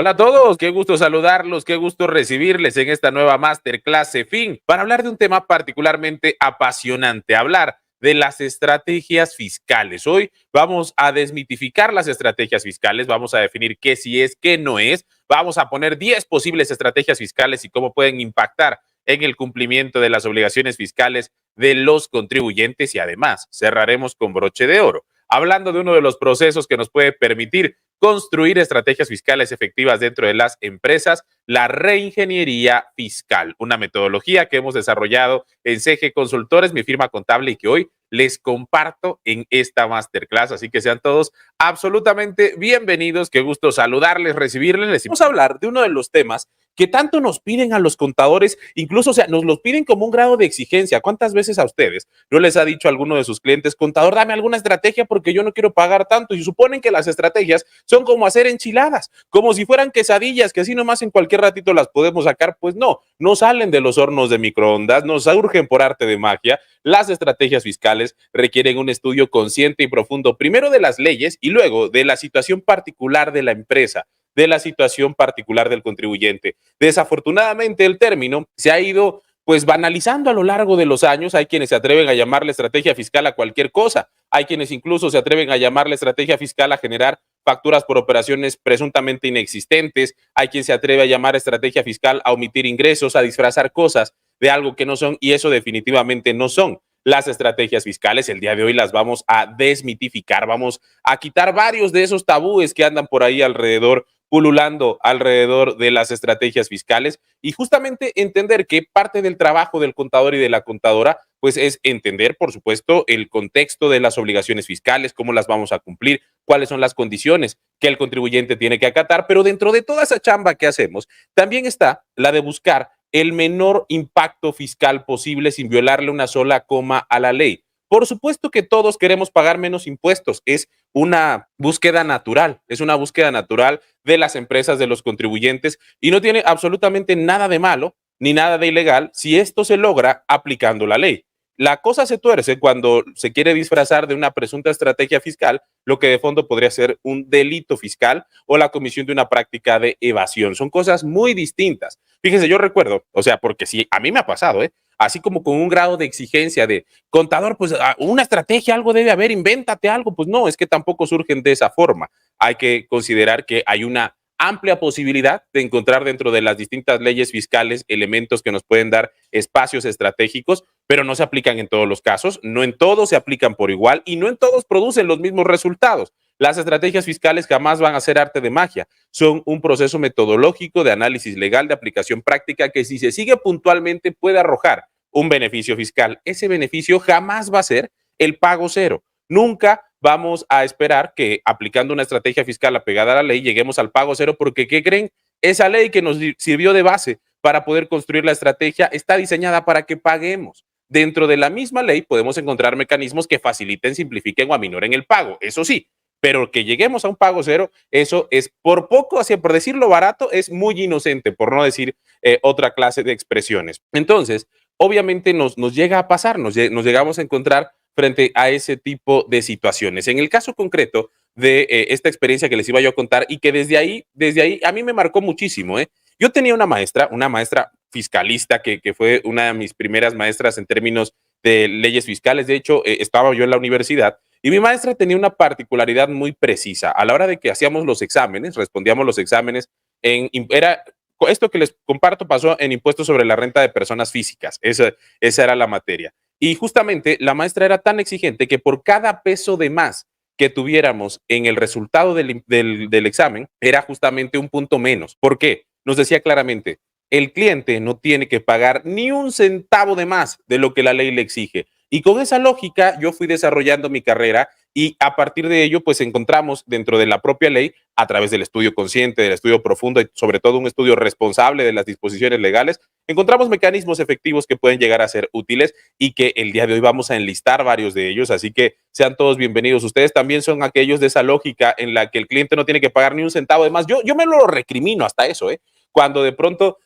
Hola a todos, qué gusto saludarlos, qué gusto recibirles en esta nueva Masterclass CEFIN para hablar de un tema particularmente apasionante, hablar de las estrategias fiscales. Hoy vamos a desmitificar las estrategias fiscales, vamos a definir qué sí es, qué no es, vamos a poner 10 posibles estrategias fiscales y cómo pueden impactar en el cumplimiento de las obligaciones fiscales de los contribuyentes y además cerraremos con broche de oro, hablando de uno de los procesos que nos puede permitir construir estrategias fiscales efectivas dentro de las empresas, la reingeniería fiscal, una metodología que hemos desarrollado en CG Consultores, mi firma contable, y que hoy les comparto en esta masterclass. Así que sean todos absolutamente bienvenidos. Qué gusto saludarles, recibirles. Les vamos a hablar de uno de los temas que tanto nos piden a los contadores, incluso, o sea, nos los piden como un grado de exigencia. ¿Cuántas veces a ustedes no les ha dicho alguno de sus clientes, contador, dame alguna estrategia porque yo no quiero pagar tanto? Y suponen que las estrategias son como hacer enchiladas, como si fueran quesadillas, que así nomás en cualquier ratito las podemos sacar. Pues no, no salen de los hornos de microondas, no surgen por arte de magia. Las estrategias fiscales requieren un estudio consciente y profundo, primero de las leyes y luego de la situación particular de la empresa, de la situación particular del contribuyente. Desafortunadamente, el término se ha ido pues banalizando a lo largo de los años. Hay quienes se atreven a llamarle estrategia fiscal a cualquier cosa. Hay quienes incluso se atreven a llamarle estrategia fiscal a generar facturas por operaciones presuntamente inexistentes. Hay quien se atreve a llamar estrategia fiscal a omitir ingresos, a disfrazar cosas de algo que no son, y eso definitivamente no son las estrategias fiscales. El día de hoy las vamos a desmitificar, vamos a quitar varios de esos tabúes que andan por ahí alrededor, pululando alrededor de las estrategias fiscales, y justamente entender que parte del trabajo del contador y de la contadora pues es entender, por supuesto, el contexto de las obligaciones fiscales, cómo las vamos a cumplir, cuáles son las condiciones que el contribuyente tiene que acatar, pero dentro de toda esa chamba que hacemos, también está la de buscar el menor impacto fiscal posible sin violarle una sola coma a la ley. Por supuesto que todos queremos pagar menos impuestos, es una búsqueda natural, es una búsqueda natural de las empresas, de los contribuyentes, y no tiene absolutamente nada de malo ni nada de ilegal si esto se logra aplicando la ley. La cosa se tuerce cuando se quiere disfrazar de una presunta estrategia fiscal, lo que de fondo podría ser un delito fiscal o la comisión de una práctica de evasión. Son cosas muy distintas. Fíjense, yo recuerdo, o sea, porque sí, a mí me ha pasado, así como con un grado de exigencia de contador, pues una estrategia, algo debe haber, invéntate algo. Pues no, es que tampoco surgen de esa forma. Hay que considerar que hay una amplia posibilidad de encontrar dentro de las distintas leyes fiscales elementos que nos pueden dar espacios estratégicos, pero no se aplican en todos los casos, no en todos se aplican por igual y no en todos producen los mismos resultados. Las estrategias fiscales jamás van a ser arte de magia, son un proceso metodológico de análisis legal, de aplicación práctica, que si se sigue puntualmente puede arrojar un beneficio fiscal. Ese beneficio jamás va a ser el pago cero. Nunca vamos a esperar que aplicando una estrategia fiscal apegada a la ley lleguemos al pago cero, porque ¿qué creen? Esa ley que nos sirvió de base para poder construir la estrategia está diseñada para que paguemos. Dentro de la misma ley podemos encontrar mecanismos que faciliten, simplifiquen o aminoren el pago, eso sí, pero que lleguemos a un pago cero, eso es por poco, así por decirlo barato, es muy inocente, por no decir otra clase de expresiones. Entonces, obviamente nos llega a pasar, nos llegamos a encontrar frente a ese tipo de situaciones. En el caso concreto de esta experiencia que les iba yo a contar y que desde ahí a mí me marcó muchísimo. Yo tenía una maestra fiscalista que fue una de mis primeras maestras en términos de leyes fiscales. De hecho, estaba yo en la universidad y mi maestra tenía una particularidad muy precisa. A la hora de que hacíamos los exámenes, respondíamos los exámenes, era esto que les comparto pasó en impuestos sobre la renta de personas físicas. Esa era la materia. Y justamente la maestra era tan exigente que por cada peso de más que tuviéramos en el resultado del examen, era justamente un punto menos. ¿Por qué? Nos decía claramente, el cliente no tiene que pagar ni un centavo de más de lo que la ley le exige. Y con esa lógica yo fui desarrollando mi carrera, y a partir de ello pues encontramos dentro de la propia ley, a través del estudio consciente, del estudio profundo y sobre todo un estudio responsable de las disposiciones legales, encontramos mecanismos efectivos que pueden llegar a ser útiles y que el día de hoy vamos a enlistar varios de ellos. Así que sean todos bienvenidos. Ustedes también son aquellos de esa lógica en la que el cliente no tiene que pagar ni un centavo de más. Yo me lo recrimino hasta eso, cuando de pronto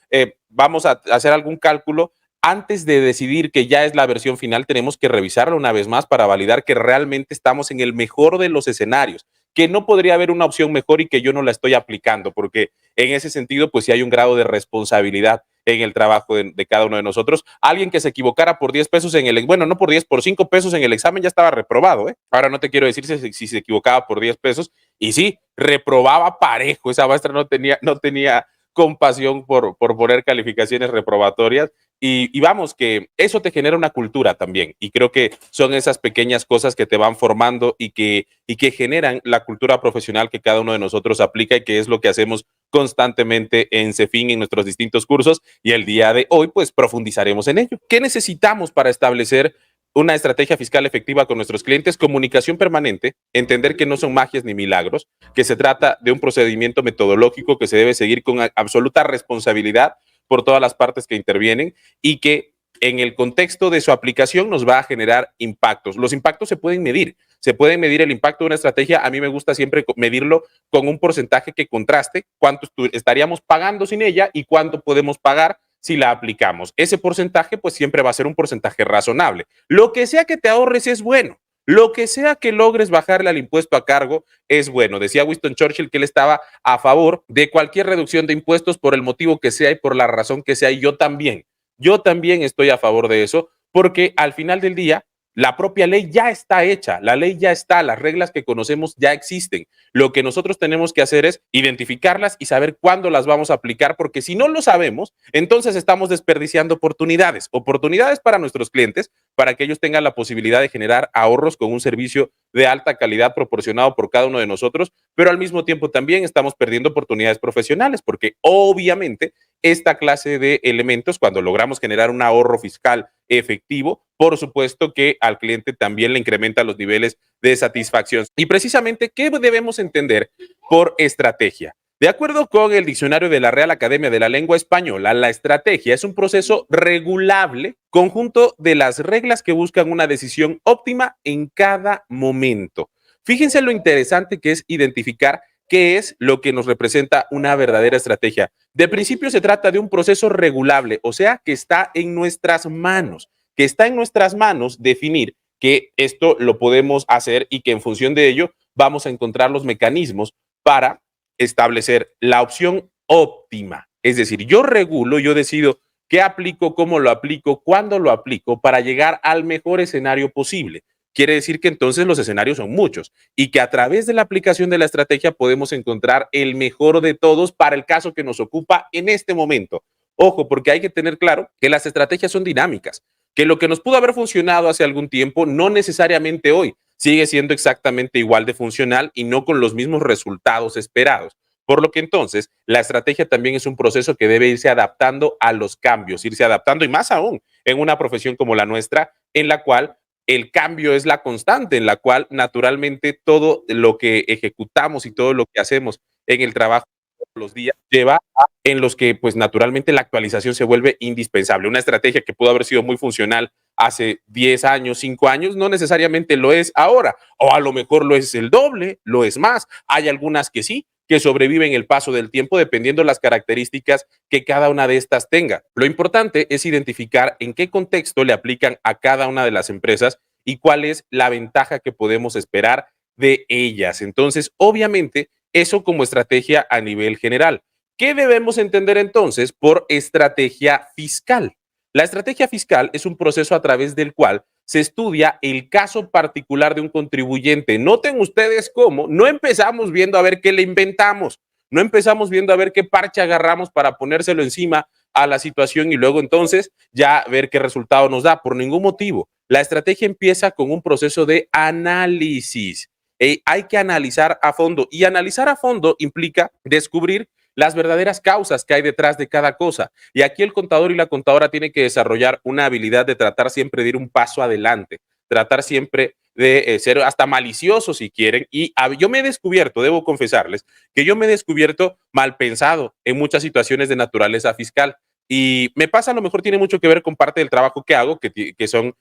vamos a hacer algún cálculo, antes de decidir que ya es la versión final, tenemos que revisarla una vez más para validar que realmente estamos en el mejor de los escenarios, que no podría haber una opción mejor y que yo no la estoy aplicando, porque en ese sentido, pues sí hay un grado de responsabilidad en el trabajo de cada uno de nosotros. Alguien que se equivocara por 10 pesos en el, bueno, no por 10, por 5 pesos en el examen ya estaba reprobado, ¿eh? Ahora no te quiero decir si se equivocaba por 10 pesos y sí, reprobaba parejo. Esa maestra no tenía compasión por poner calificaciones reprobatorias y vamos, que eso te genera una cultura también. Y creo que son esas pequeñas cosas que te van formando y que generan la cultura profesional que cada uno de nosotros aplica y que es lo que hacemos constantemente en CEFIN en nuestros distintos cursos. Y el día de hoy, pues profundizaremos en ello. ¿Qué necesitamos para establecer una estrategia fiscal efectiva con nuestros clientes? Comunicación permanente, entender que no son magias ni milagros, que se trata de un procedimiento metodológico que se debe seguir con absoluta responsabilidad por todas las partes que intervienen y que en el contexto de su aplicación nos va a generar impactos. Los impactos se pueden medir. Se puede medir el impacto de una estrategia. A mí me gusta siempre medirlo con un porcentaje que contraste cuánto estaríamos pagando sin ella y cuánto podemos pagar si la aplicamos. Ese porcentaje pues siempre va a ser un porcentaje razonable. Lo que sea que te ahorres es bueno. Lo que sea que logres bajarle al impuesto a cargo es bueno. Decía Winston Churchill que él estaba a favor de cualquier reducción de impuestos por el motivo que sea y por la razón que sea, y yo también. Yo también estoy a favor de eso porque al final del día la propia ley ya está hecha, la ley ya está, las reglas que conocemos ya existen. Lo que nosotros tenemos que hacer es identificarlas y saber cuándo las vamos a aplicar, porque si no lo sabemos, entonces estamos desperdiciando oportunidades, oportunidades para nuestros clientes, para que ellos tengan la posibilidad de generar ahorros con un servicio de alta calidad proporcionado por cada uno de nosotros, pero al mismo tiempo también estamos perdiendo oportunidades profesionales, porque obviamente esta clase de elementos, cuando logramos generar un ahorro fiscal efectivo, por supuesto que al cliente también le incrementa los niveles de satisfacción. Y precisamente, ¿qué debemos entender por estrategia? De acuerdo con el diccionario de la Real Academia de la Lengua Española, la estrategia es un proceso regulable, conjunto de las reglas que buscan una decisión óptima en cada momento. Fíjense lo interesante que es identificar qué es lo que nos representa una verdadera estrategia. De principio se trata de un proceso regulable, o sea, que está en nuestras manos, definir que esto lo podemos hacer y que en función de ello vamos a encontrar los mecanismos para establecer la opción óptima. Es decir, yo regulo, yo decido qué aplico, cómo lo aplico, cuándo lo aplico para llegar al mejor escenario posible. Quiere decir que entonces los escenarios son muchos y que a través de la aplicación de la estrategia podemos encontrar el mejor de todos para el caso que nos ocupa en este momento. Ojo, porque hay que tener claro que las estrategias son dinámicas, que lo que nos pudo haber funcionado hace algún tiempo no necesariamente hoy sigue siendo exactamente igual de funcional y no con los mismos resultados esperados. Por lo que entonces la estrategia también es un proceso que debe irse adaptando a los cambios, irse adaptando y más aún en una profesión como la nuestra, en la cual el cambio es la constante, en la cual naturalmente todo lo que ejecutamos y todo lo que hacemos en el trabajo todos los días lleva a en los que pues naturalmente la actualización se vuelve indispensable. Una estrategia que pudo haber sido muy funcional hace 10 años, 5 años, no necesariamente lo es ahora, o a lo mejor lo es el doble, lo es más. Hay algunas que sí, que sobreviven el paso del tiempo dependiendo las características que cada una de estas tenga. Lo importante es identificar en qué contexto le aplican a cada una de las empresas y cuál es la ventaja que podemos esperar de ellas. Entonces, obviamente, eso como estrategia a nivel general. ¿Qué debemos entender entonces por estrategia fiscal? La estrategia fiscal es un proceso a través del cual se estudia el caso particular de un contribuyente. Noten ustedes cómo no empezamos viendo a ver qué le inventamos, no empezamos viendo a ver qué parche agarramos para ponérselo encima a la situación y luego entonces ya ver qué resultado nos da. Por ningún motivo. La estrategia empieza con un proceso de análisis. Hay que analizar a fondo y analizar a fondo implica descubrir las verdaderas causas que hay detrás de cada cosa. Y aquí el contador y la contadora tienen que desarrollar una habilidad de tratar siempre de ir un paso adelante, tratar siempre de ser hasta malicioso si quieren. Y yo me he descubierto, debo confesarles, que yo me he descubierto mal pensado en muchas situaciones de naturaleza fiscal. Y me pasa, a lo mejor tiene mucho que ver con parte del trabajo que hago, que son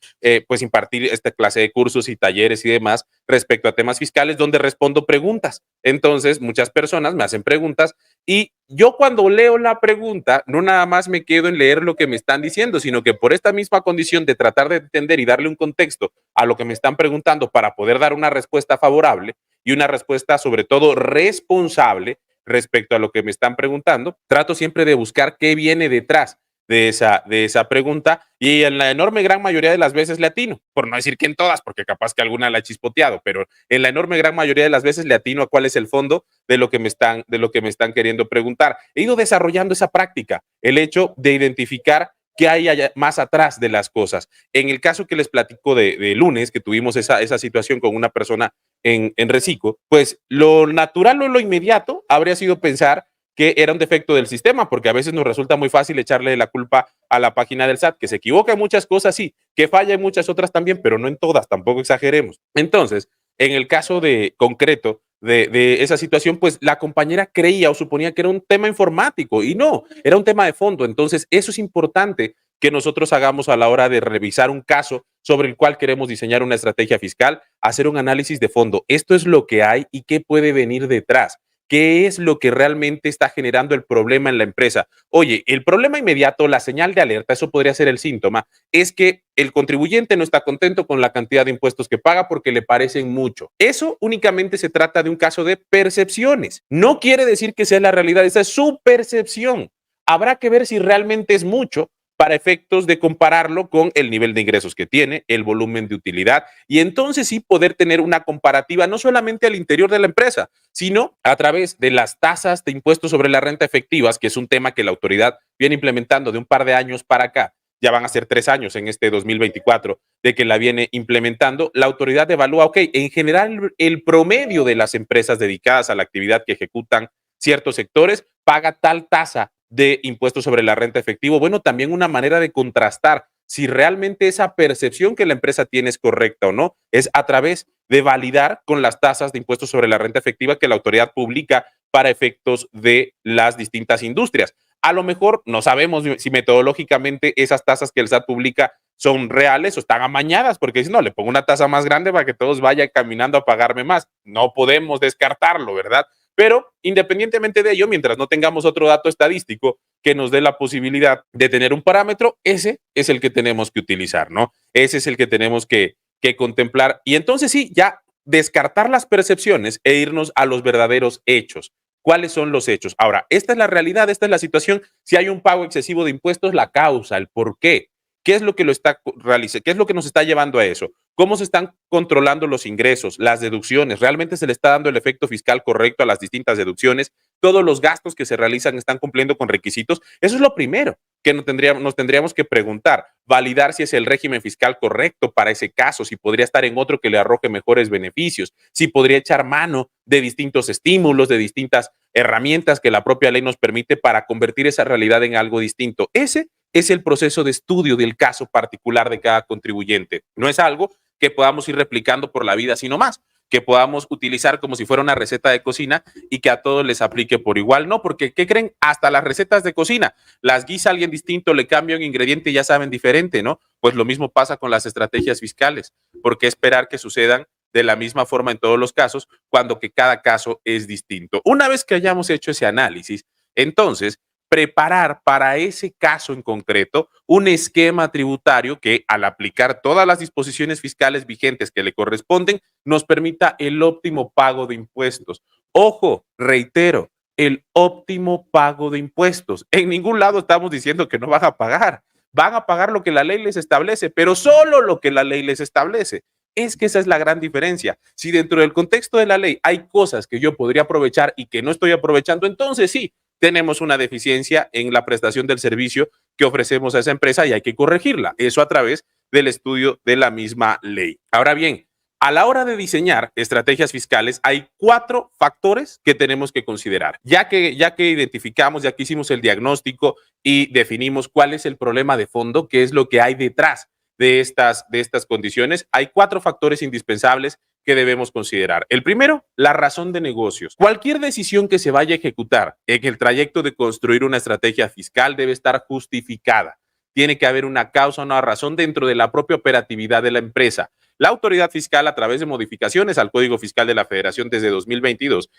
pues impartir esta clase de cursos y talleres y demás respecto a temas fiscales donde respondo preguntas. Entonces, muchas personas me hacen preguntas y yo cuando leo la pregunta, no nada más me quedo en leer lo que me están diciendo, sino que por esta misma condición de tratar de entender y darle un contexto a lo que me están preguntando para poder dar una respuesta favorable, y una respuesta sobre todo responsable respecto a lo que me están preguntando. Trato siempre de buscar qué viene detrás de esa pregunta y en la enorme gran mayoría de las veces le atino, por no decir que en todas, porque capaz que alguna la he chispoteado, pero en la enorme gran mayoría de las veces le atino a cuál es el fondo de lo que me están queriendo preguntar. He ido desarrollando esa práctica, el hecho de identificar qué hay allá, más atrás de las cosas. En el caso que les platico de lunes, que tuvimos esa situación con una persona en Recico, pues lo natural o lo inmediato habría sido pensar que era un defecto del sistema, porque a veces nos resulta muy fácil echarle la culpa a la página del SAT, que se equivoca en muchas cosas, sí, que falla en muchas otras también, pero no en todas, tampoco exageremos. Entonces, en el caso de concreto de esa situación, pues la compañera creía o suponía que era un tema informático y no, era un tema de fondo. Entonces, eso es importante que nosotros hagamos a la hora de revisar un caso sobre el cual queremos diseñar una estrategia fiscal, hacer un análisis de fondo. Esto es lo que hay y qué puede venir detrás. ¿Qué es lo que realmente está generando el problema en la empresa? Oye, el problema inmediato, la señal de alerta, eso podría ser el síntoma, es que el contribuyente no está contento con la cantidad de impuestos que paga porque le parecen mucho. Eso únicamente se trata de un caso de percepciones. No quiere decir que sea la realidad, esa es su percepción. Habrá que ver si realmente es mucho para efectos de compararlo con el nivel de ingresos que tiene, el volumen de utilidad, y entonces sí poder tener una comparativa no solamente al interior de la empresa, sino a través de las tasas de impuestos sobre la renta efectivas, que es un tema que la autoridad viene implementando de un par de años para acá. Ya van a ser 3 años en este 2024 de que la viene implementando. La autoridad evalúa, ok, en general el promedio de las empresas dedicadas a la actividad que ejecutan ciertos sectores paga tal tasa de impuestos sobre la renta efectivo. Bueno, también una manera de contrastar si realmente esa percepción que la empresa tiene es correcta o no, es a través de validar con las tasas de impuestos sobre la renta efectiva que la autoridad publica para efectos de las distintas industrias. A lo mejor no sabemos si metodológicamente esas tasas que el SAT publica son reales o están amañadas, porque si no, le pongo una tasa más grande para que todos vayan caminando a pagarme más. No podemos descartarlo, ¿verdad? Pero independientemente de ello, mientras no tengamos otro dato estadístico que nos dé la posibilidad de tener un parámetro, ese es el que tenemos que utilizar, ¿no? Ese es el que tenemos que contemplar. Y entonces sí, ya descartar las percepciones e irnos a los verdaderos hechos. ¿Cuáles son los hechos? Ahora, esta es la realidad, esta es la situación. Si hay un pago excesivo de impuestos, la causa, el por qué. ¿Qué es lo que lo está realizando? ¿Qué es lo que nos está llevando a eso? ¿Cómo se están controlando los ingresos, las deducciones? ¿Realmente se le está dando el efecto fiscal correcto a las distintas deducciones? ¿Todos los gastos que se realizan están cumpliendo con requisitos? Eso es lo primero que nos tendríamos que preguntar. Validar si es el régimen fiscal correcto para ese caso, si podría estar en otro que le arroje mejores beneficios, si podría echar mano de distintos estímulos, de distintas herramientas que la propia ley nos permite para convertir esa realidad en algo distinto. Ese es el proceso de estudio del caso particular de cada contribuyente. No es algo que podamos ir replicando por la vida, sino más, que podamos utilizar como si fuera una receta de cocina y que a todos les aplique por igual. No, porque ¿qué creen? Hasta las recetas de cocina, las guisa alguien distinto, le cambia un ingrediente y ya saben diferente, ¿no? Pues lo mismo pasa con las estrategias fiscales. ¿Por qué esperar que sucedan de la misma forma en todos los casos cuando que cada caso es distinto? Una vez que hayamos hecho ese análisis, entonces preparar para ese caso en concreto un esquema tributario que, al aplicar todas las disposiciones fiscales vigentes que le corresponden, nos permita el óptimo pago de impuestos. Ojo, reitero, el óptimo pago de impuestos. En ningún lado estamos diciendo que no van a pagar. Van a pagar lo que la ley les establece, pero solo lo que la ley les establece. Es que esa es la gran diferencia. Si dentro del contexto de la ley hay cosas que yo podría aprovechar y que no estoy aprovechando, entonces sí, tenemos una deficiencia en la prestación del servicio que ofrecemos a esa empresa y hay que corregirla. Eso a través del estudio de la misma ley. Ahora bien, a la hora de diseñar estrategias fiscales, hay 4 factores que tenemos que considerar. Ya que identificamos, ya que hicimos el diagnóstico y definimos cuál es el problema de fondo, qué es lo que hay detrás de estas condiciones, hay 4 factores indispensables que debemos considerar. El primero, la razón de negocios. Cualquier decisión que se vaya a ejecutar en el trayecto de construir una estrategia fiscal debe estar justificada. Tiene que haber una causa, una razón dentro de la propia operatividad de la empresa. La autoridad fiscal, a través de modificaciones al Código Fiscal de la Federación desde 2022,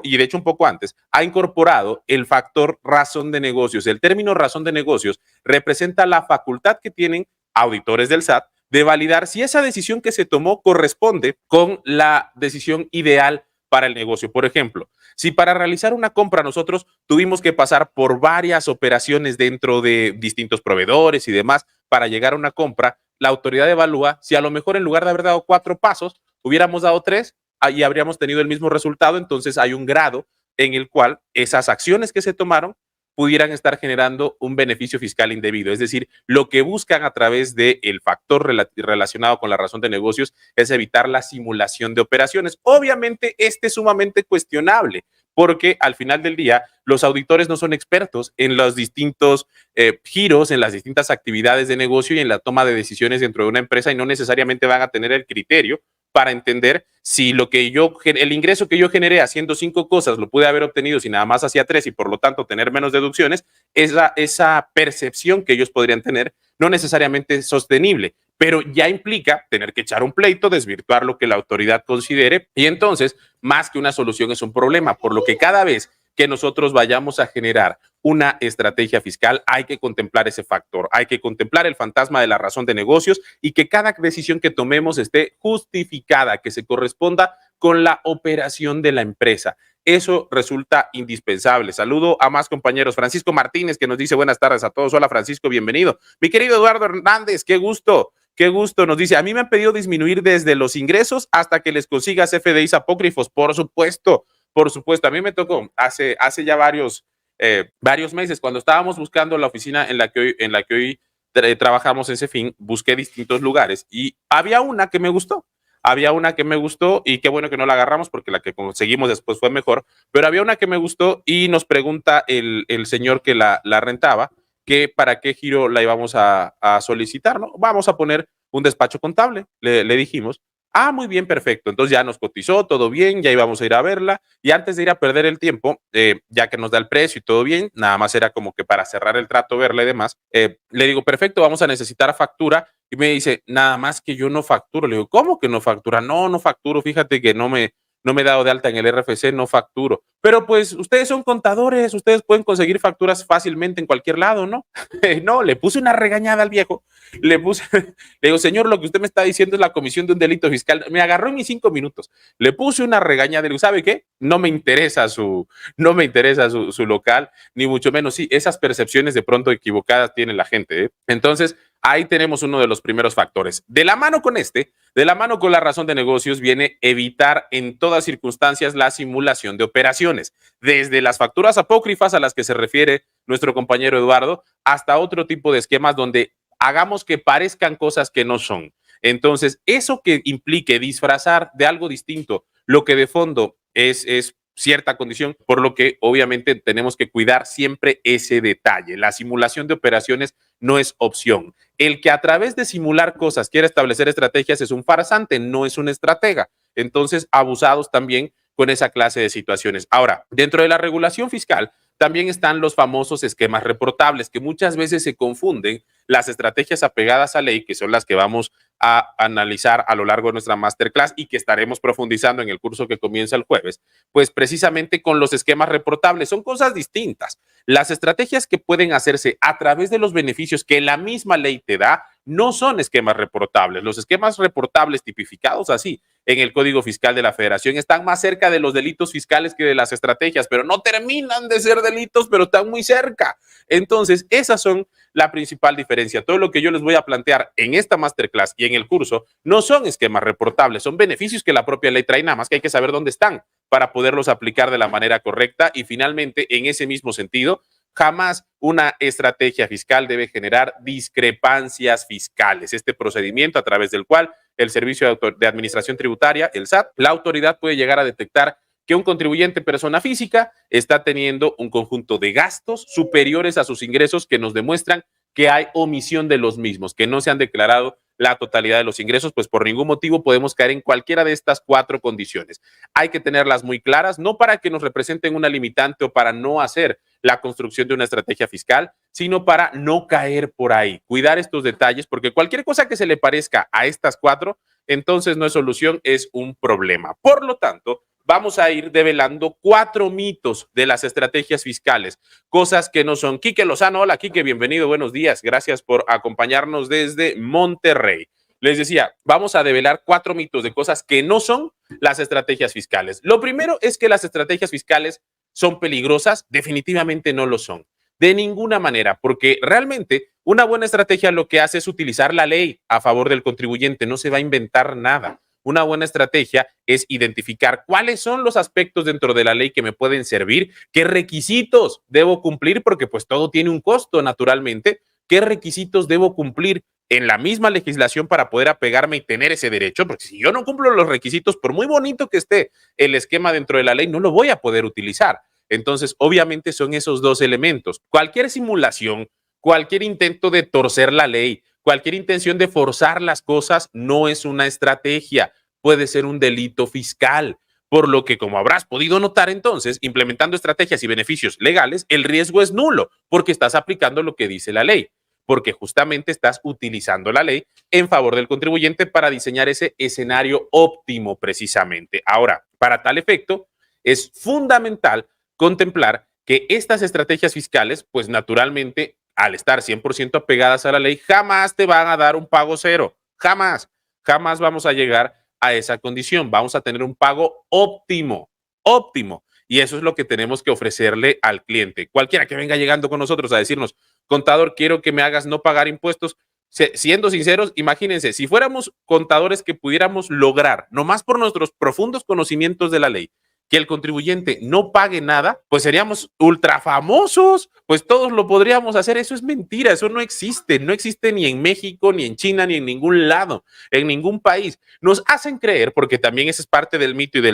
y de hecho un poco antes, ha incorporado el factor razón de negocios. El término razón de negocios representa la facultad que tienen auditores del SAT de validar si esa decisión que se tomó corresponde con la decisión ideal para el negocio. Por ejemplo, si para realizar una compra nosotros tuvimos que pasar por varias operaciones dentro de distintos proveedores y demás para llegar a una compra, la autoridad evalúa si a lo mejor en lugar de haber dado 4 pasos, hubiéramos dado 3 y habríamos tenido el mismo resultado. Entonces hay un grado en el cual esas acciones que se tomaron pudieran estar generando un beneficio fiscal indebido. Es decir, lo que buscan a través del factor relacionado con la razón de negocios es evitar la simulación de operaciones. Obviamente, este es sumamente cuestionable porque al final del día los auditores no son expertos en los distintos giros, en las distintas actividades de negocio y en la toma de decisiones dentro de una empresa, y no necesariamente van a tener el criterio para entender si el ingreso que yo generé haciendo 5 cosas lo pude haber obtenido si nada más hacía 3 y por lo tanto tener menos deducciones. Esa percepción que ellos podrían tener no necesariamente es sostenible, pero ya implica tener que echar un pleito, desvirtuar lo que la autoridad considere, y entonces más que una solución es un problema, por lo que cada vez que nosotros vayamos a generar una estrategia fiscal, hay que contemplar ese factor, hay que contemplar el fantasma de la razón de negocios y que cada decisión que tomemos esté justificada, que se corresponda con la operación de la empresa. Eso resulta indispensable. Saludo a más compañeros. Francisco Martínez, que nos dice buenas tardes a todos. Hola, Francisco, bienvenido. Mi querido Eduardo Hernández, qué gusto. Qué gusto, nos dice, a mí me han pedido disminuir desde los ingresos hasta que les consigas FDIs apócrifos. Por supuesto, por supuesto. A mí me tocó hace ya varios meses, cuando estábamos buscando la oficina en la que hoy trabajamos en Cefin, busqué distintos lugares y había una que me gustó. Había una que me gustó y qué bueno que no la agarramos porque la que conseguimos después fue mejor, pero había una que me gustó y nos pregunta el señor que la rentaba que para qué giro la íbamos a solicitar, ¿no? Vamos a poner un despacho contable, le dijimos. Ah, muy bien, perfecto. Entonces ya nos cotizó, todo bien, ya íbamos a ir a verla. Y antes de ir a perder el tiempo, ya que nos da el precio y todo bien, nada más era como que para cerrar el trato, verla y demás, le digo, perfecto, vamos a necesitar factura. Y me dice, nada más que yo no facturo. Le digo, ¿cómo que no factura? No, no facturo, fíjate que no me he dado de alta en el RFC, no facturo. Pero pues ustedes son contadores, ustedes pueden conseguir facturas fácilmente en cualquier lado, ¿no? No, le puse una regañada al viejo, le digo, señor, lo que usted me está diciendo es la comisión de un delito fiscal. Me agarró en mis 5 minutos, le puse una regañada, le digo, ¿sabe qué? No me interesa su local, ni mucho menos. Sí, esas percepciones de pronto equivocadas tiene la gente, ¿eh? Entonces, ahí tenemos uno de los primeros factores. De la mano con la razón de negocios, viene evitar en todas circunstancias la simulación de operaciones, desde las facturas apócrifas a las que se refiere nuestro compañero Eduardo, hasta otro tipo de esquemas donde hagamos que parezcan cosas que no son. Entonces, eso que implique disfrazar de algo distinto lo que de fondo es cierta condición, por lo que obviamente tenemos que cuidar siempre ese detalle. La simulación de operaciones no es opción. El que a través de simular cosas quiera establecer estrategias es un farsante, no es un estratega. Entonces, abusados también con esa clase de situaciones. Ahora, dentro de la regulación fiscal, también están los famosos esquemas reportables, que muchas veces se confunden las estrategias apegadas a ley, que son las que vamos a analizar a lo largo de nuestra masterclass y que estaremos profundizando en el curso que comienza el jueves, pues precisamente con los esquemas reportables. Son cosas distintas. Las estrategias que pueden hacerse a través de los beneficios que la misma ley te da no son esquemas reportables. Los esquemas reportables tipificados así en el Código Fiscal de la Federación están más cerca de los delitos fiscales que de las estrategias, pero no terminan de ser delitos, pero están muy cerca. Entonces, esas son la principal diferencia. Todo lo que yo les voy a plantear en esta masterclass y en el curso no son esquemas reportables, son beneficios que la propia ley trae, nada más que hay que saber dónde están para poderlos aplicar de la manera correcta. Y finalmente, en ese mismo sentido, jamás una estrategia fiscal debe generar discrepancias fiscales. Este procedimiento a través del cual el Servicio de Administración Tributaria, el SAT, la autoridad puede llegar a detectar que un contribuyente persona física está teniendo un conjunto de gastos superiores a sus ingresos que nos demuestran que hay omisión de los mismos, que no se han declarado la totalidad de los ingresos, pues por ningún motivo podemos caer en cualquiera de estas 4 condiciones. Hay que tenerlas muy claras, no para que nos representen una limitante o para no hacer la construcción de una estrategia fiscal, sino para no caer por ahí. Cuidar estos detalles, porque cualquier cosa que se le parezca a estas 4, entonces no es solución, es un problema. Por lo tanto, vamos a ir develando 4 mitos de las estrategias fiscales, cosas que no son. Quique Lozano, hola Quique, bienvenido, buenos días, gracias por acompañarnos desde Monterrey. les decía, vamos a develar 4 mitos de cosas que no son las estrategias fiscales. Lo primero es que las estrategias fiscales son peligrosas, definitivamente no lo son. De ninguna manera, porque realmente una buena estrategia lo que hace es utilizar la ley a favor del contribuyente, no se va a inventar nada. Una buena estrategia es identificar cuáles son los aspectos dentro de la ley que me pueden servir, qué requisitos debo cumplir, porque pues todo tiene un costo naturalmente, qué requisitos debo cumplir en la misma legislación para poder apegarme y tener ese derecho, porque si yo no cumplo los requisitos, por muy bonito que esté el esquema dentro de la ley, no lo voy a poder utilizar. Entonces, obviamente son esos dos elementos. Cualquier simulación, cualquier intento de torcer la ley, cualquier intención de forzar las cosas no es una estrategia, puede ser un delito fiscal. Por lo que, como habrás podido notar entonces, implementando estrategias y beneficios legales, el riesgo es nulo porque estás aplicando lo que dice la ley, porque justamente estás utilizando la ley en favor del contribuyente para diseñar ese escenario óptimo precisamente. Ahora, para tal efecto, es fundamental contemplar que estas estrategias fiscales, pues naturalmente, al estar 100% apegadas a la ley, jamás te van a dar un pago cero. Jamás, jamás vamos a llegar a esa condición. Vamos a tener un pago óptimo, óptimo. Y eso es lo que tenemos que ofrecerle al cliente. Cualquiera que venga llegando con nosotros a decirnos, contador, quiero que me hagas no pagar impuestos. Siendo sinceros, imagínense, si fuéramos contadores que pudiéramos lograr, nomás por nuestros profundos conocimientos de la ley, que el contribuyente no pague nada, pues seríamos ultra famosos, pues todos lo podríamos hacer. Eso es mentira, eso no existe, no existe ni en México, ni en China, ni en ningún lado, en ningún país. Nos hacen creer, porque también esa es parte del mito y de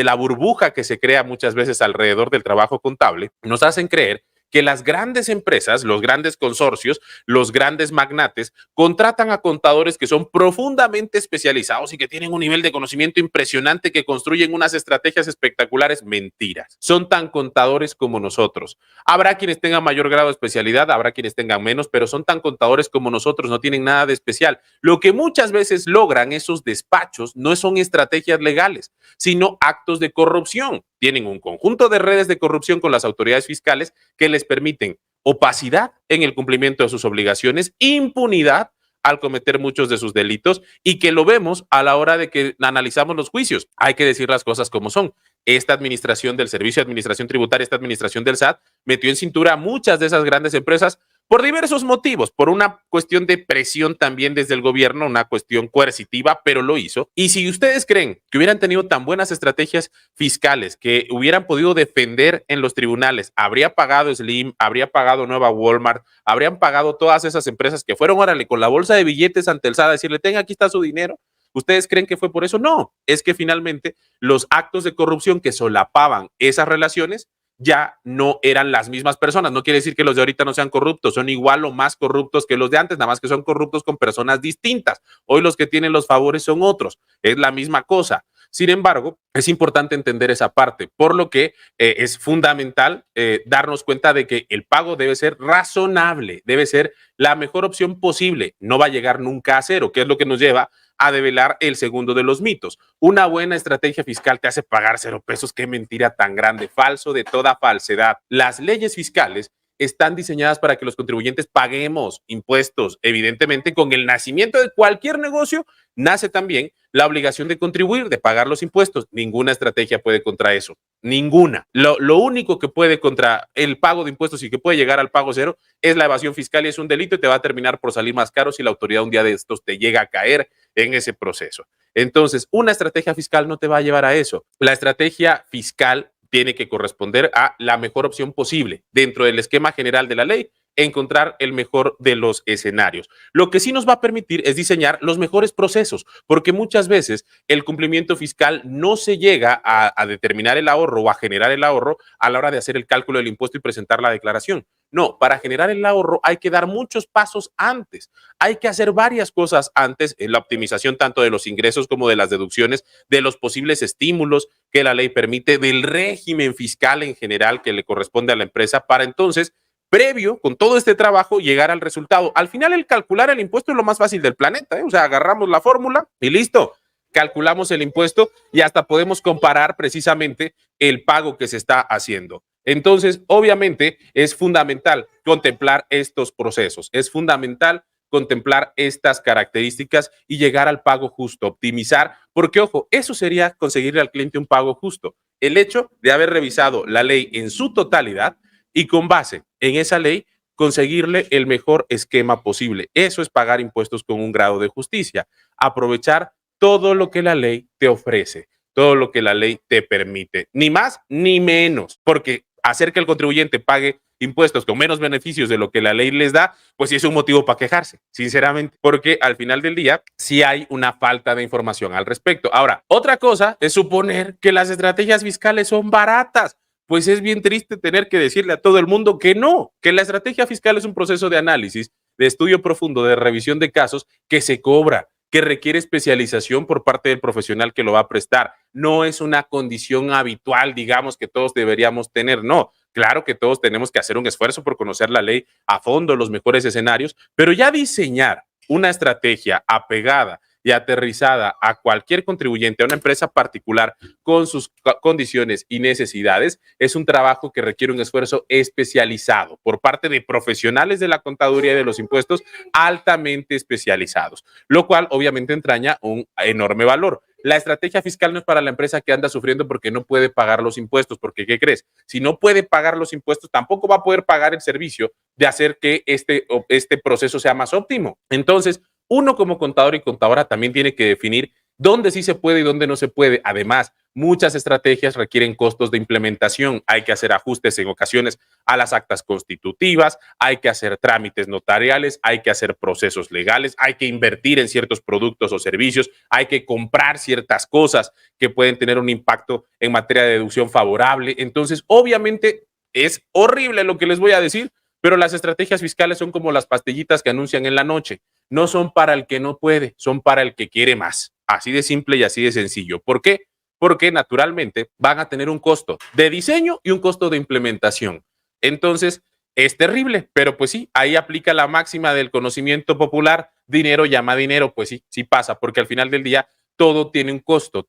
la burbuja que se crea muchas veces alrededor del trabajo contable, nos hacen creer que las grandes empresas, los grandes consorcios, los grandes magnates contratan a contadores que son profundamente especializados y que tienen un nivel de conocimiento impresionante, que construyen unas estrategias espectaculares. Mentiras. Son tan contadores como nosotros. Habrá quienes tengan mayor grado de especialidad, habrá quienes tengan menos, pero son tan contadores como nosotros, no tienen nada de especial. Lo que muchas veces logran esos despachos no son estrategias legales, sino actos de corrupción. Tienen un conjunto de redes de corrupción con las autoridades fiscales que les permiten opacidad en el cumplimiento de sus obligaciones, impunidad al cometer muchos de sus delitos, y que lo vemos a la hora de que analizamos los juicios. Hay que decir las cosas como son. Esta administración del Servicio de Administración Tributaria, esta administración del SAT, metió en cintura a muchas de esas grandes empresas por diversos motivos, por una cuestión de presión también desde el gobierno, una cuestión coercitiva, pero lo hizo. Y si ustedes creen que hubieran tenido tan buenas estrategias fiscales, que hubieran podido defender en los tribunales, habría pagado Slim, habría pagado Nueva Walmart, habrían pagado todas esas empresas que fueron, órale, con la bolsa de billetes ante el SAT a decirle, tenga, aquí está su dinero. ¿Ustedes creen que fue por eso? No, es que finalmente los actos de corrupción que solapaban esas relaciones ya no eran las mismas personas. No quiere decir que los de ahorita no sean corruptos, son igual o más corruptos que los de antes, nada más que son corruptos con personas distintas. Hoy los que tienen los favores son otros, es la misma cosa. Sin embargo, es importante entender esa parte, por lo que es fundamental darnos cuenta de que el pago debe ser razonable, debe ser la mejor opción posible, no va a llegar nunca a cero, que es lo que nos lleva a develar el segundo de los mitos. Una buena estrategia fiscal te hace pagar 0 pesos. Qué mentira tan grande, falso de toda falsedad. Las leyes fiscales están diseñadas para que los contribuyentes paguemos impuestos. Evidentemente, con el nacimiento de cualquier negocio, nace también la obligación de contribuir, de pagar los impuestos. Ninguna estrategia puede contra eso. Ninguna. Lo único que puede contra el pago de impuestos y que puede llegar al pago cero es la evasión fiscal, y es un delito y te va a terminar por salir más caro si la autoridad un día de estos te llega a caer en ese proceso. Entonces, una estrategia fiscal no te va a llevar a eso. La estrategia fiscal tiene que corresponder a la mejor opción posible dentro del esquema general de la ley, encontrar el mejor de los escenarios. Lo que sí nos va a permitir es diseñar los mejores procesos, porque muchas veces el cumplimiento fiscal no se llega a determinar el ahorro o a generar el ahorro a la hora de hacer el cálculo del impuesto y presentar la declaración. No, para generar el ahorro hay que dar muchos pasos antes. Hay que hacer varias cosas antes en la optimización tanto de los ingresos como de las deducciones, de los posibles estímulos que la ley permite, del régimen fiscal en general que le corresponde a la empresa, para entonces, previo, con todo este trabajo, llegar al resultado. Al final, el calcular el impuesto es lo más fácil del planeta, ¿eh? O sea, agarramos la fórmula y listo. Calculamos el impuesto y hasta podemos comparar precisamente el pago que se está haciendo. Entonces, obviamente, es fundamental contemplar estos procesos. Es fundamental contemplar estas características y llegar al pago justo, optimizar, porque ojo, eso sería conseguirle al cliente un pago justo. El hecho de haber revisado la ley en su totalidad y con base en esa ley conseguirle el mejor esquema posible. Eso es pagar impuestos con un grado de justicia, aprovechar todo lo que la ley te ofrece, todo lo que la ley te permite, ni más ni menos, porque hacer que el contribuyente pague impuestos con menos beneficios de lo que la ley les da, pues sí es un motivo para quejarse, sinceramente, porque al final del día sí hay una falta de información al respecto. Ahora, otra cosa es suponer que las estrategias fiscales son baratas. Pues es bien triste tener que decirle a todo el mundo que no, que la estrategia fiscal es un proceso de análisis, de estudio profundo, de revisión de casos que se cobra, que requiere especialización por parte del profesional que lo va a prestar. No es una condición habitual, digamos, que todos deberíamos tener, no. Claro que todos tenemos que hacer un esfuerzo por conocer la ley a fondo, los mejores escenarios, pero ya diseñar una estrategia apegada y aterrizada a cualquier contribuyente, a una empresa particular con sus condiciones y necesidades, es un trabajo que requiere un esfuerzo especializado por parte de profesionales de la contaduría y de los impuestos altamente especializados, lo cual obviamente entraña un enorme valor. La estrategia fiscal no es para la empresa que anda sufriendo porque no puede pagar los impuestos, porque ¿qué crees? Si no puede pagar los impuestos, tampoco va a poder pagar el servicio de hacer que este proceso sea más óptimo. Entonces, uno como contador y contadora también tiene que definir dónde sí se puede y dónde no se puede. Además, muchas estrategias requieren costos de implementación. Hay que hacer ajustes en ocasiones a las actas constitutivas, hay que hacer trámites notariales, hay que hacer procesos legales, hay que invertir en ciertos productos o servicios, hay que comprar ciertas cosas que pueden tener un impacto en materia de deducción favorable. Entonces, obviamente, es horrible lo que les voy a decir, pero las estrategias fiscales son como las pastillitas que anuncian en la noche. No son para el que no puede, son para el que quiere más. Así de simple y así de sencillo. ¿Por qué? Porque naturalmente van a tener un costo de diseño y un costo de implementación. Entonces, es terrible, pero pues sí, ahí aplica la máxima del conocimiento popular, dinero llama dinero, pues sí, sí pasa, porque al final del día todo tiene un costo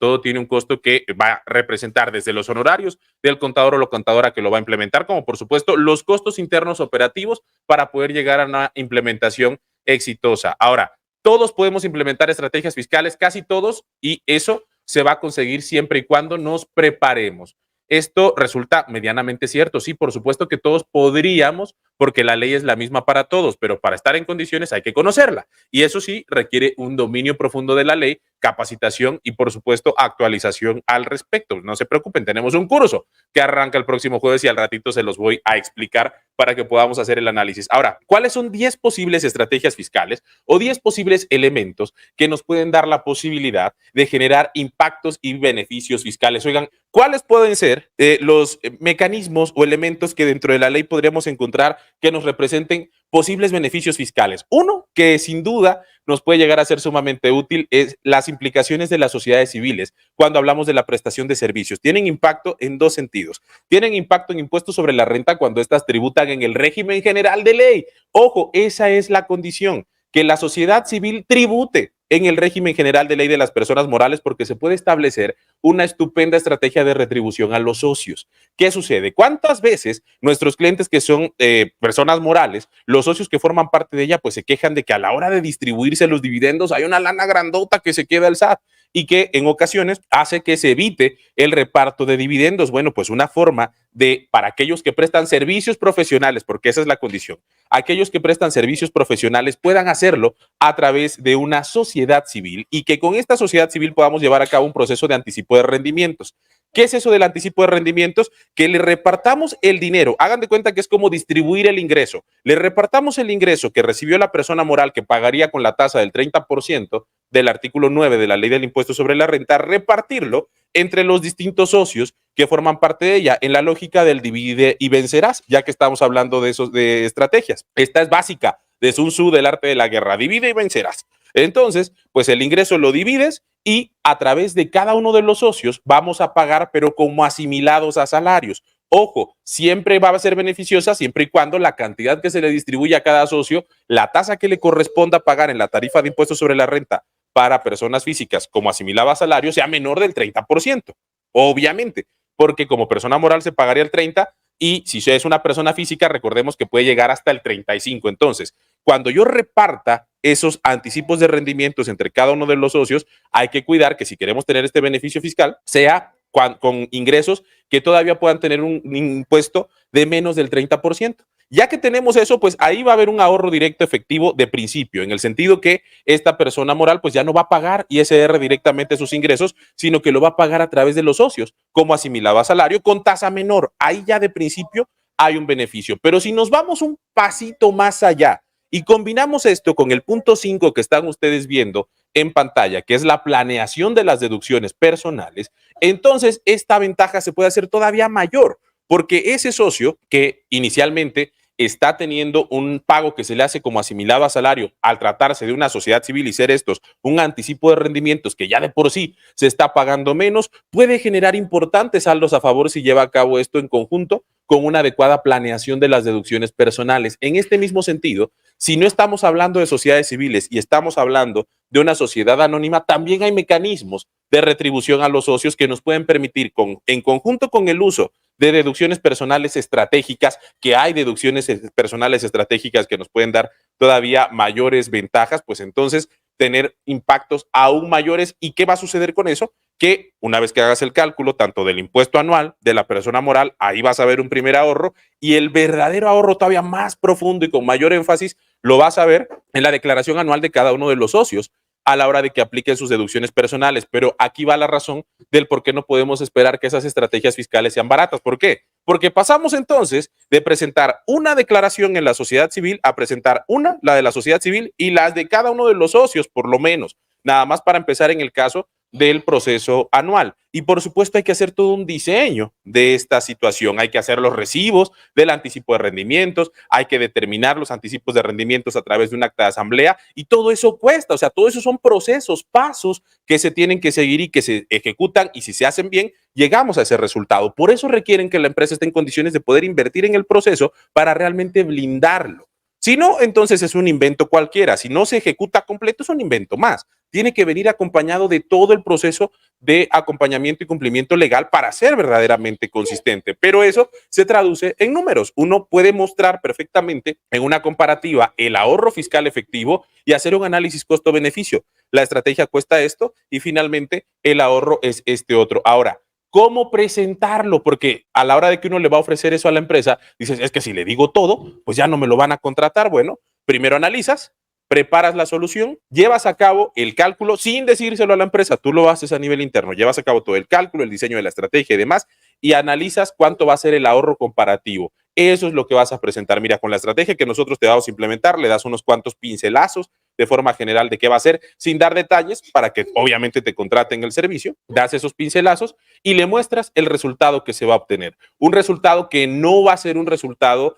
que va a representar desde los honorarios del contador o la contadora que lo va a implementar, como por supuesto los costos internos operativos para poder llegar a una implementación exitosa. Ahora, todos podemos implementar estrategias fiscales, casi todos, y eso se va a conseguir siempre y cuando nos preparemos. Esto resulta medianamente cierto. Sí, por supuesto que todos podríamos, porque la ley es la misma para todos, pero para estar en condiciones hay que conocerla. Y eso sí requiere un dominio profundo de la ley, capacitación y, por supuesto, actualización al respecto. No se preocupen, tenemos un curso que arranca el próximo jueves y al ratito se los voy a explicar para que podamos hacer el análisis. Ahora, ¿cuáles son 10 posibles estrategias fiscales o 10 posibles elementos que nos pueden dar la posibilidad de generar impactos y beneficios fiscales? Oigan, ¿cuáles pueden ser los mecanismos o elementos que dentro de la ley podríamos encontrar que nos representen posibles beneficios fiscales? Uno, que sin duda nos puede llegar a ser sumamente útil, es las implicaciones de las sociedades civiles cuando hablamos de la prestación de servicios. Tienen impacto en dos sentidos. Tienen impacto en impuestos sobre la renta cuando éstas tributan en el régimen general de ley. Ojo, esa es la condición, que la sociedad civil tribute en el régimen general de ley de las personas morales, porque se puede establecer una estupenda estrategia de retribución a los socios. ¿Qué sucede? ¿Cuántas veces nuestros clientes que son personas morales, los socios que forman parte de ella, pues se quejan de que a la hora de distribuirse los dividendos hay una lana grandota que se queda el SAT y que en ocasiones hace que se evite el reparto de dividendos? Bueno, pues una forma de, para aquellos que prestan servicios profesionales, porque esa es la condición, aquellos que prestan servicios profesionales puedan hacerlo a través de una sociedad civil y que con esta sociedad civil podamos llevar a cabo un proceso de anticipo de rendimientos. ¿Qué es eso del anticipo de rendimientos? Que le repartamos el dinero. Hagan de cuenta que es como distribuir el ingreso. Le repartamos el ingreso que recibió la persona moral, que pagaría con la tasa del 30% del artículo 9 de la ley del impuesto sobre la renta, repartirlo entre los distintos socios que forman parte de ella, en la lógica del divide y vencerás, ya que estamos hablando de esos de estrategias. Esta es básica de Sun Tzu, del arte de la guerra: divide y vencerás. Entonces, pues el ingreso lo divides y a través de cada uno de los socios vamos a pagar, pero como asimilados a salarios. Ojo, siempre va a ser beneficiosa siempre y cuando la cantidad que se le distribuye a cada socio, la tasa que le corresponda pagar en la tarifa de impuestos sobre la renta para personas físicas como asimilaba a salario, sea menor del 30%. Obviamente, porque como persona moral se pagaría el 30%, y si es una persona física, recordemos que puede llegar hasta el 35%. Entonces, cuando yo reparta esos anticipos de rendimientos entre cada uno de los socios, hay que cuidar que si queremos tener este beneficio fiscal, sea con ingresos que todavía puedan tener un impuesto de menos del 30%. Ya que tenemos eso, pues ahí va a haber un ahorro directo efectivo de principio, en el sentido que esta persona moral pues ya no va a pagar ISR directamente a sus ingresos, sino que lo va a pagar a través de los socios, como asimilado a salario con tasa menor. Ahí ya de principio hay un beneficio. Pero si nos vamos un pasito más allá y combinamos esto con el punto 5 que están ustedes viendo en pantalla, que es la planeación de las deducciones personales, entonces esta ventaja se puede hacer todavía mayor, porque ese socio que inicialmente está teniendo un pago que se le hace como asimilado a salario al tratarse de una sociedad civil y ser estos un anticipo de rendimientos que ya de por sí se está pagando menos, puede generar importantes saldos a favor si lleva a cabo esto en conjunto con una adecuada planeación de las deducciones personales. En este mismo sentido, si no estamos hablando de sociedades civiles y estamos hablando de una sociedad anónima, también hay mecanismos de retribución a los socios que nos pueden permitir, en conjunto con el uso de deducciones personales estratégicas, que hay deducciones personales estratégicas que nos pueden dar todavía mayores ventajas, pues entonces tener impactos aún mayores. ¿Y qué va a suceder con eso? Que una vez que hagas el cálculo tanto del impuesto anual de la persona moral, ahí vas a ver un primer ahorro, y el verdadero ahorro todavía más profundo y con mayor énfasis lo vas a ver en la declaración anual de cada uno de los socios a la hora de que apliquen sus deducciones personales. Pero aquí va la razón del por qué no podemos esperar que esas estrategias fiscales sean baratas. ¿Por qué? Porque pasamos entonces de presentar una declaración en la sociedad civil a presentar la de la sociedad civil y las de cada uno de los socios, por lo menos, nada más para empezar en el caso del proceso anual. Y por supuesto hay que hacer todo un diseño de esta situación. Hay que hacer los recibos del anticipo de rendimientos, hay que determinar los anticipos de rendimientos a través de un acta de asamblea, y todo eso cuesta. O sea, todo eso son procesos, pasos que se tienen que seguir y que se ejecutan, y si se hacen bien, llegamos a ese resultado. Por eso requieren que la empresa esté en condiciones de poder invertir en el proceso para realmente blindarlo. Si no, entonces es un invento cualquiera. Si no se ejecuta completo, es un invento más. Tiene que venir acompañado de todo el proceso de acompañamiento y cumplimiento legal para ser verdaderamente consistente. Pero eso se traduce en números. Uno puede mostrar perfectamente en una comparativa el ahorro fiscal efectivo y hacer un análisis costo-beneficio. La estrategia cuesta esto y finalmente el ahorro es este otro. Ahora, ¿cómo presentarlo? Porque a la hora de que uno le va a ofrecer eso a la empresa, dices, es que si le digo todo, pues ya no me lo van a contratar. Bueno, primero analizas, preparas la solución, llevas a cabo el cálculo sin decírselo a la empresa, tú lo haces a nivel interno, llevas a cabo todo el cálculo, el diseño de la estrategia y demás, y analizas cuánto va a ser el ahorro comparativo. Eso es lo que vas a presentar. Mira, con la estrategia que nosotros te vamos a implementar, le das unos cuantos pincelazos de forma general de qué va a ser, sin dar detalles, para que obviamente te contraten el servicio, das esos pincelazos y le muestras el resultado que se va a obtener. Un resultado que no va a ser un resultado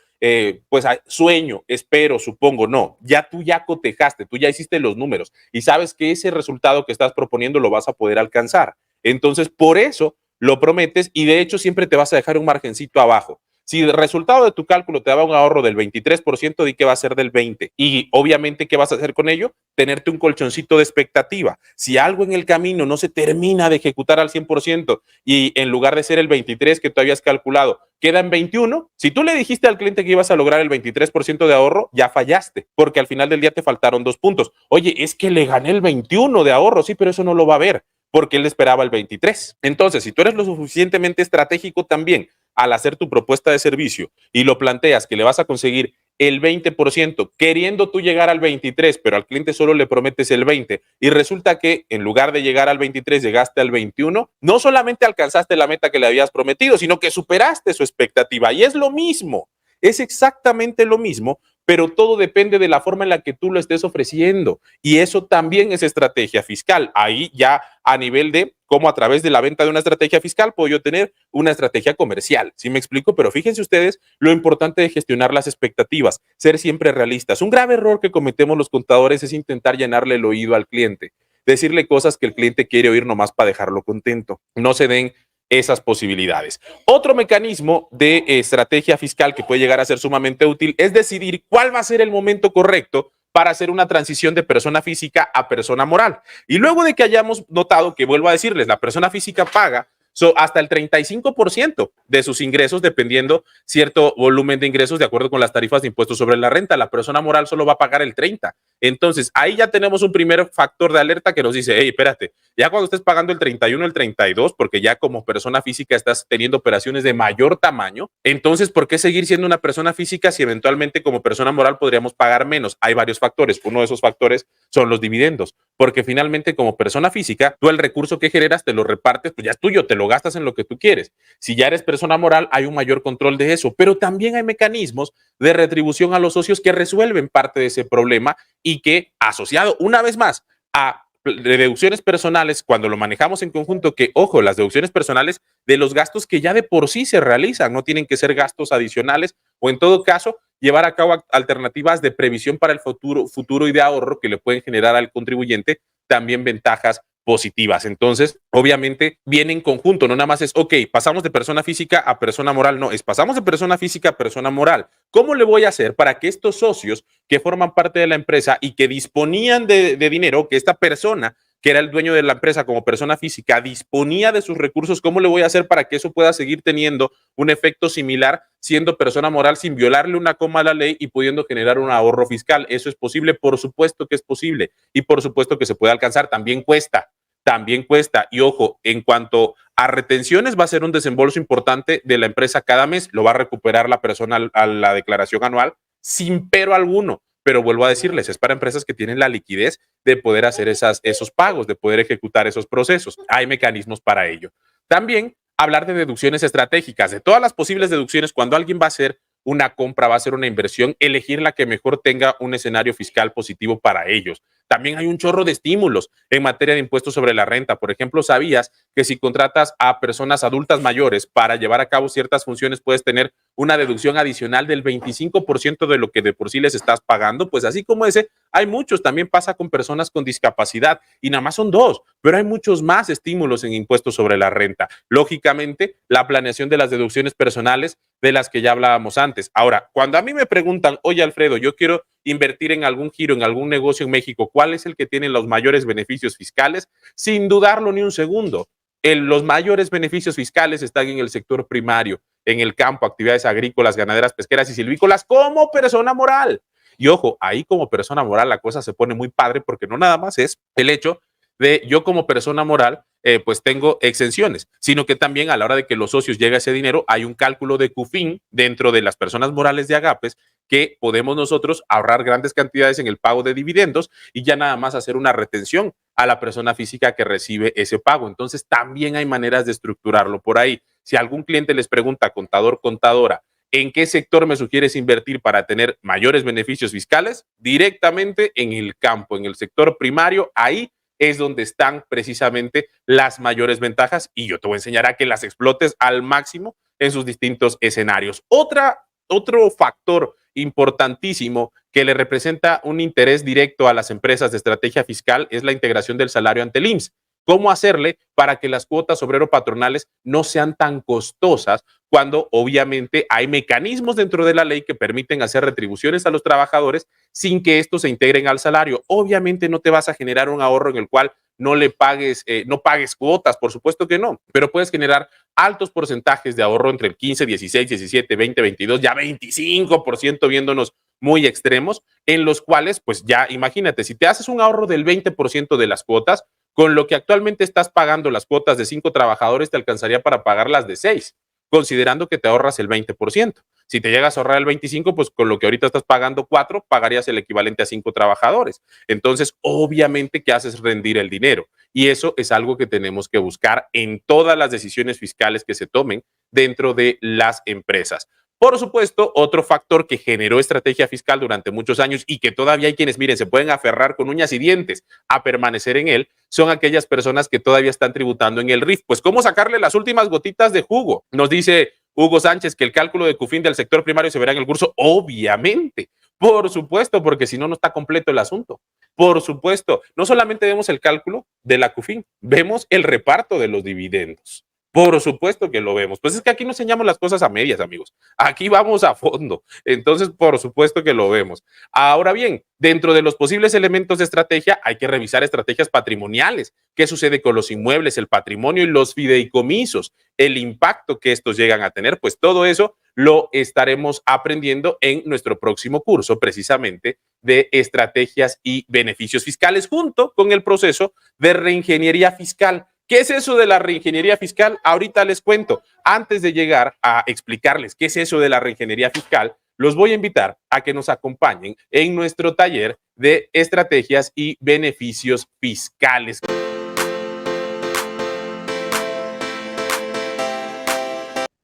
pues sueño, espero, supongo, no, tú ya cotejaste, tú ya hiciste los números y sabes que ese resultado que estás proponiendo lo vas a poder alcanzar. Entonces, por eso lo prometes, y de hecho siempre te vas a dejar un margencito abajo. Si el resultado de tu cálculo te daba un ahorro del 23%, di que va a ser del 20%. Y obviamente, ¿qué vas a hacer con ello? Tenerte un colchoncito de expectativa. Si algo en el camino no se termina de ejecutar al 100% y en lugar de ser el 23% que tú habías calculado, queda en 21%, si tú le dijiste al cliente que ibas a lograr el 23% de ahorro, ya fallaste, porque al final del día te faltaron 2 puntos. Oye, es que le gané el 21% de ahorro, sí, pero eso no lo va a ver, porque él esperaba el 23%. Entonces, si tú eres lo suficientemente estratégico también al hacer tu propuesta de servicio y lo planteas que le vas a conseguir el 20%, queriendo tú llegar al 23%, pero al cliente solo le prometes el 20%, y resulta que en lugar de llegar al 23% llegaste al 21%, no solamente alcanzaste la meta que le habías prometido, sino que superaste su expectativa. Y es lo mismo, es exactamente lo mismo, pero todo depende de la forma en la que tú lo estés ofreciendo. Y eso también es estrategia fiscal. Ahí ya a nivel de cómo a través de la venta de una estrategia fiscal puedo yo tener una estrategia comercial. ¿Sí me explico? Pero fíjense ustedes lo importante de gestionar las expectativas, ser siempre realistas. Un grave error que cometemos los contadores es intentar llenarle el oído al cliente, decirle cosas que el cliente quiere oír nomás para dejarlo contento. No se den esas posibilidades. Otro mecanismo de estrategia fiscal que puede llegar a ser sumamente útil es decidir cuál va a ser el momento correcto para hacer una transición de persona física a persona moral. Y luego de que hayamos notado que, vuelvo a decirles, la persona física paga hasta el 35% de sus ingresos, dependiendo cierto volumen de ingresos de acuerdo con las tarifas de impuestos sobre la renta. La persona moral solo va a pagar el 30%. Entonces, ahí ya tenemos un primer factor de alerta que nos dice, hey, espérate, ya cuando estés pagando el 31, el 32, porque ya como persona física estás teniendo operaciones de mayor tamaño, entonces, ¿por qué seguir siendo una persona física si eventualmente como persona moral podríamos pagar menos? Hay varios factores. Uno de esos factores son los dividendos, porque finalmente como persona física, tú el recurso que generas te lo repartes, pues ya es tuyo, te lo gastas en lo que tú quieres. Si ya eres persona moral, hay un mayor control de eso, pero también hay mecanismos de retribución a los socios que resuelven parte de ese problema y que, asociado una vez más a deducciones personales, cuando lo manejamos en conjunto, que ojo, las deducciones personales de los gastos que ya de por sí se realizan, no tienen que ser gastos adicionales o en todo caso llevar a cabo alternativas de previsión para el futuro y de ahorro que le pueden generar al contribuyente también ventajas positivas. Entonces, obviamente viene en conjunto, no nada más es, ok, pasamos de persona física a persona moral, no, es pasamos de persona física a persona moral. ¿Cómo le voy a hacer para que estos socios que forman parte de la empresa y que disponían de dinero, que esta persona que era el dueño de la empresa como persona física, disponía de sus recursos, ¿cómo le voy a hacer para que eso pueda seguir teniendo un efecto similar siendo persona moral sin violarle una coma a la ley y pudiendo generar un ahorro fiscal? ¿Eso es posible? Por supuesto que es posible y por supuesto que se puede alcanzar. También cuesta. También cuesta. Y ojo, en cuanto a retenciones, va a ser un desembolso importante de la empresa cada mes. Lo va a recuperar la persona a la declaración anual sin pero alguno. Pero vuelvo a decirles, es para empresas que tienen la liquidez de poder hacer esos pagos, de poder ejecutar esos procesos. Hay mecanismos para ello. También hablar de deducciones estratégicas, de todas las posibles deducciones, cuando alguien va a hacer una compra, va a hacer una inversión, elegir la que mejor tenga un escenario fiscal positivo para ellos. También hay un chorro de estímulos en materia de impuestos sobre la renta. Por ejemplo, ¿sabías que si contratas a personas adultas mayores para llevar a cabo ciertas funciones puedes tener una deducción adicional del 25% de lo que de por sí les estás pagando? Pues así como ese, hay muchos. También pasa con personas con discapacidad y nada más son dos, pero hay muchos más estímulos en impuestos sobre la renta. Lógicamente, la planeación de las deducciones personales de las que ya hablábamos antes. Ahora, cuando a mí me preguntan, oye Alfredo, yo quiero invertir en algún giro, en algún negocio en México, ¿cuál es el que tiene los mayores beneficios fiscales? Sin dudarlo ni un segundo, los mayores beneficios fiscales están en el sector primario, en el campo, actividades agrícolas, ganaderas, pesqueras y silvícolas como persona moral. Y ojo, ahí como persona moral la cosa se pone muy padre porque no nada más es el hecho de yo como persona moral pues tengo exenciones, sino que también a la hora de que los socios llegue ese dinero hay un cálculo de CUFIN dentro de las personas morales de Agapes que podemos nosotros ahorrar grandes cantidades en el pago de dividendos y ya nada más hacer una retención a la persona física que recibe ese pago. Entonces también hay maneras de estructurarlo por ahí. Si algún cliente les pregunta, contador, contadora, ¿en qué sector me sugieres invertir para tener mayores beneficios fiscales? Directamente en el campo, en el sector primario, ahí es donde están precisamente las mayores ventajas y yo te voy a enseñar a que las explotes al máximo en sus distintos escenarios. Otro factor importantísimo que le representa un interés directo a las empresas de estrategia fiscal es la integración del salario ante el IMSS. ¿Cómo hacerle para que las cuotas obrero-patronales no sean tan costosas cuando obviamente hay mecanismos dentro de la ley que permiten hacer retribuciones a los trabajadores sin que estos se integren al salario? Obviamente no te vas a generar un ahorro en el cual no le pagues, no pagues cuotas, por supuesto que no, pero puedes generar altos porcentajes de ahorro entre el 15, 16, 17, 20, 22, ya 25% viéndonos muy extremos, en los cuales, pues ya imagínate, si te haces un ahorro del 20% de las cuotas, con lo que actualmente estás pagando las cuotas de 5 trabajadores, te alcanzaría para pagar las de 6, considerando que te ahorras el 20%. Si te llegas a ahorrar el 25%, pues con lo que ahorita estás pagando 4, pagarías el equivalente a 5 trabajadores. Entonces, obviamente que haces rendir el dinero. Y eso es algo que tenemos que buscar en todas las decisiones fiscales que se tomen dentro de las empresas. Por supuesto, otro factor que generó estrategia fiscal durante muchos años y que todavía hay quienes, miren, se pueden aferrar con uñas y dientes a permanecer en él, son aquellas personas que todavía están tributando en el RIF. Pues, ¿cómo sacarle las últimas gotitas de jugo? Nos dice Hugo Sánchez que el cálculo de CUFIN del sector primario se verá en el curso. Obviamente, por supuesto, porque si no, no está completo el asunto. Por supuesto, no solamente vemos el cálculo de la CUFIN, vemos el reparto de los dividendos. Por supuesto que lo vemos. Pues es que aquí no enseñamos las cosas a medias, amigos. Aquí vamos a fondo. Entonces, por supuesto que lo vemos. Ahora bien, dentro de los posibles elementos de estrategia, hay que revisar estrategias patrimoniales. ¿Qué sucede con los inmuebles, el patrimonio y los fideicomisos? El impacto que estos llegan a tener, pues todo eso lo estaremos aprendiendo en nuestro próximo curso, precisamente de estrategias y beneficios fiscales, junto con el proceso de reingeniería fiscal. ¿Qué es eso de la reingeniería fiscal? Ahorita les cuento. Antes de llegar a explicarles qué es eso de la reingeniería fiscal, los voy a invitar a que nos acompañen en nuestro taller de estrategias y beneficios fiscales.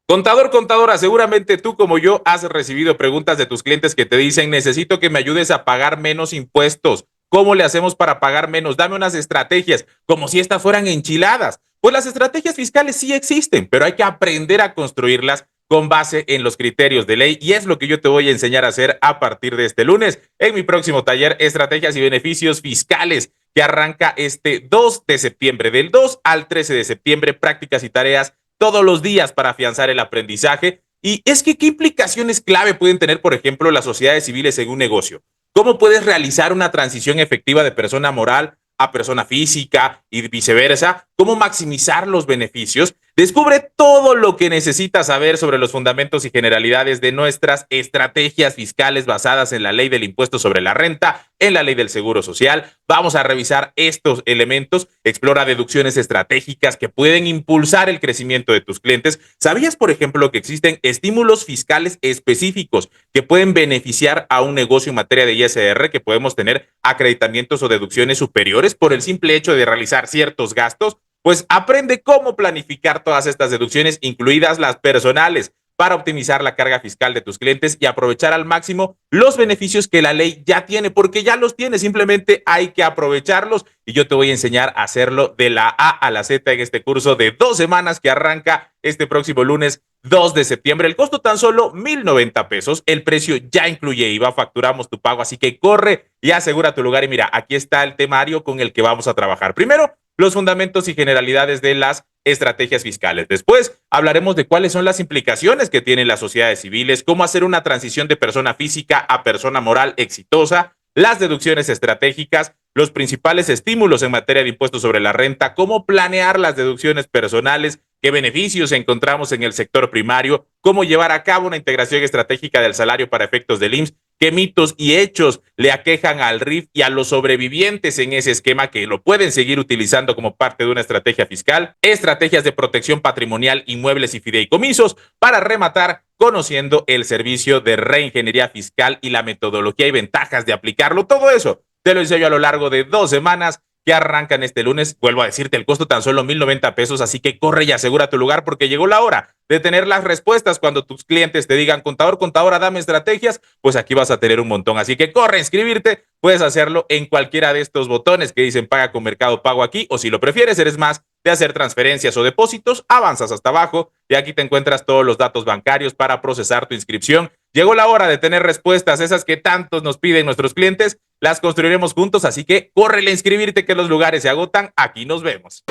Contador, contadora, seguramente tú como yo has recibido preguntas de tus clientes que te dicen, necesito que me ayudes a pagar menos impuestos. ¿Cómo le hacemos para pagar menos? Dame unas estrategias, como si estas fueran enchiladas. Pues las estrategias fiscales sí existen, pero hay que aprender a construirlas con base en los criterios de ley y es lo que yo te voy a enseñar a hacer a partir de este lunes en mi próximo taller Estrategias y Beneficios Fiscales, que arranca este 2 de septiembre, del 2 al 13 de septiembre, prácticas y tareas todos los días para afianzar el aprendizaje. Y es que, ¿qué implicaciones clave pueden tener, por ejemplo, las sociedades civiles en un negocio? ¿Cómo puedes realizar una transición efectiva de persona moral a persona física y viceversa? ¿Cómo maximizar los beneficios? Descubre todo lo que necesitas saber sobre los fundamentos y generalidades de nuestras estrategias fiscales basadas en la ley del impuesto sobre la renta, en la ley del seguro social. Vamos a revisar estos elementos, explora deducciones estratégicas que pueden impulsar el crecimiento de tus clientes. ¿Sabías, por ejemplo, que existen estímulos fiscales específicos que pueden beneficiar a un negocio en materia de ISR, que podemos tener acreditamientos o deducciones superiores por el simple hecho de realizar ciertos gastos? Pues aprende cómo planificar todas estas deducciones, incluidas las personales, para optimizar la carga fiscal de tus clientes y aprovechar al máximo los beneficios que la ley ya tiene, porque ya los tiene, simplemente hay que aprovecharlos y yo te voy a enseñar a hacerlo de la A a la Z en este curso de 2 semanas que arranca este próximo lunes 2 de septiembre. El costo tan solo 1,090 pesos. El precio ya incluye IVA, facturamos tu pago, así que corre y asegura tu lugar. Y mira, aquí está el temario con el que vamos a trabajar. Primero, los fundamentos y generalidades de las estrategias fiscales. Después hablaremos de cuáles son las implicaciones que tienen las sociedades civiles, cómo hacer una transición de persona física a persona moral exitosa, las deducciones estratégicas, los principales estímulos en materia de impuestos sobre la renta, cómo planear las deducciones personales, qué beneficios encontramos en el sector primario, cómo llevar a cabo una integración estratégica del salario para efectos del IMSS, qué mitos y hechos le aquejan al RIF y a los sobrevivientes en ese esquema que lo pueden seguir utilizando como parte de una estrategia fiscal, estrategias de protección patrimonial, inmuebles y fideicomisos, para rematar conociendo el servicio de reingeniería fiscal y la metodología y ventajas de aplicarlo. Todo eso te lo enseño a lo largo de 2 semanas que arrancan este lunes. Vuelvo a decirte, el costo tan solo 1,090 pesos, así que corre y asegura tu lugar porque llegó la hora de tener las respuestas cuando tus clientes te digan, contador, contadora, dame estrategias, pues aquí vas a tener un montón. Así que corre a inscribirte, puedes hacerlo en cualquiera de estos botones que dicen paga con Mercado Pago aquí, o si lo prefieres, eres más de hacer transferencias o depósitos, avanzas hasta abajo y aquí te encuentras todos los datos bancarios para procesar tu inscripción. Llegó la hora de tener respuestas, esas que tantos nos piden nuestros clientes, las construiremos juntos, así que córrele a inscribirte que los lugares se agotan. Aquí nos vemos.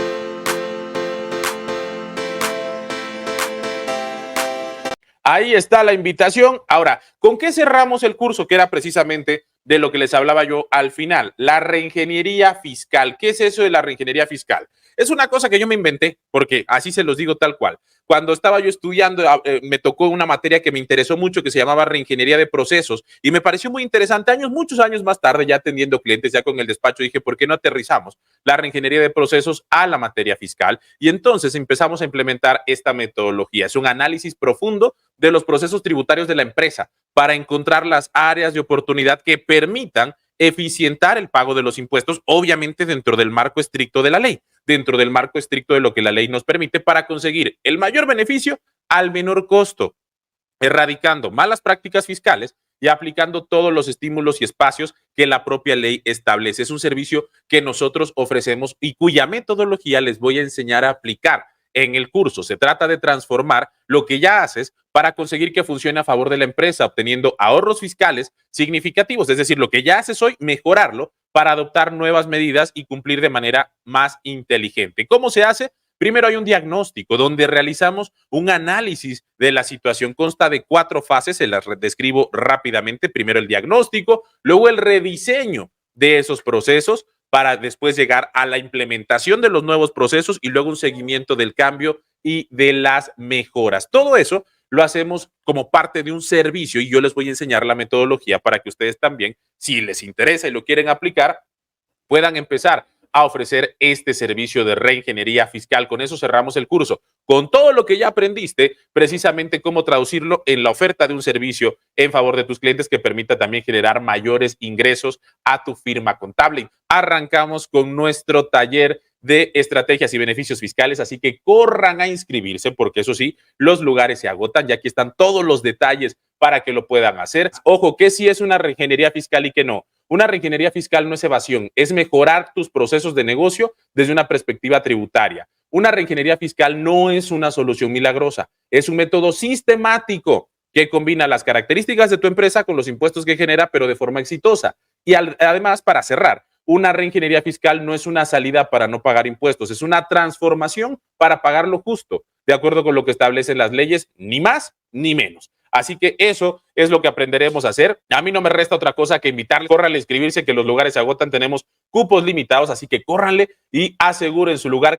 Ahí está la invitación. Ahora, ¿con qué cerramos el curso? Que era precisamente de lo que les hablaba yo al final, la reingeniería fiscal. ¿Qué es eso de la reingeniería fiscal? Es una cosa que yo me inventé, porque así se los digo tal cual. Cuando estaba yo estudiando, me tocó una materia que me interesó mucho que se llamaba reingeniería de procesos y me pareció muy interesante. Muchos años más tarde, ya atendiendo clientes, ya con el despacho, dije, ¿por qué no aterrizamos la reingeniería de procesos a la materia fiscal? Y entonces empezamos a implementar esta metodología. Es un análisis profundo de los procesos tributarios de la empresa para encontrar las áreas de oportunidad que permitan eficientar el pago de los impuestos, obviamente dentro del marco estricto de la ley, dentro del marco estricto de lo que la ley nos permite para conseguir el mayor beneficio al menor costo, erradicando malas prácticas fiscales y aplicando todos los estímulos y espacios que la propia ley establece. Es un servicio que nosotros ofrecemos y cuya metodología les voy a enseñar a aplicar en el curso. Se trata de transformar lo que ya haces para conseguir que funcione a favor de la empresa, obteniendo ahorros fiscales significativos, es decir, lo que ya haces hoy, mejorarlo para adoptar nuevas medidas y cumplir de manera más inteligente. ¿Cómo se hace? Primero hay un diagnóstico donde realizamos un análisis de la situación. Consta de 4 fases, se las describo rápidamente. Primero el diagnóstico, luego el rediseño de esos procesos para después llegar a la implementación de los nuevos procesos y luego un seguimiento del cambio y de las mejoras. Todo eso lo hacemos como parte de un servicio y yo les voy a enseñar la metodología para que ustedes también, si les interesa y lo quieren aplicar, puedan empezar a ofrecer este servicio de reingeniería fiscal. Con eso cerramos el curso, con todo lo que ya aprendiste, precisamente cómo traducirlo en la oferta de un servicio en favor de tus clientes que permita también generar mayores ingresos a tu firma contable. Arrancamos con nuestro taller de estrategias y beneficios fiscales, así que corran a inscribirse porque eso sí, los lugares se agotan, ya aquí están todos los detalles para que lo puedan hacer. Ojo, que sí es una reingeniería fiscal y que no. Una reingeniería fiscal no es evasión, es mejorar tus procesos de negocio desde una perspectiva tributaria. Una reingeniería fiscal no es una solución milagrosa, es un método sistemático que combina las características de tu empresa con los impuestos que genera, pero de forma exitosa. Y además, para cerrar, una reingeniería fiscal no es una salida para no pagar impuestos, es una transformación para pagar lo justo, de acuerdo con lo que establecen las leyes, ni más ni menos. Así que eso es lo que aprenderemos a hacer. A mí no me resta otra cosa que invitarle, córranle a inscribirse, que los lugares se agotan, tenemos cupos limitados, así que córranle y aseguren su lugar.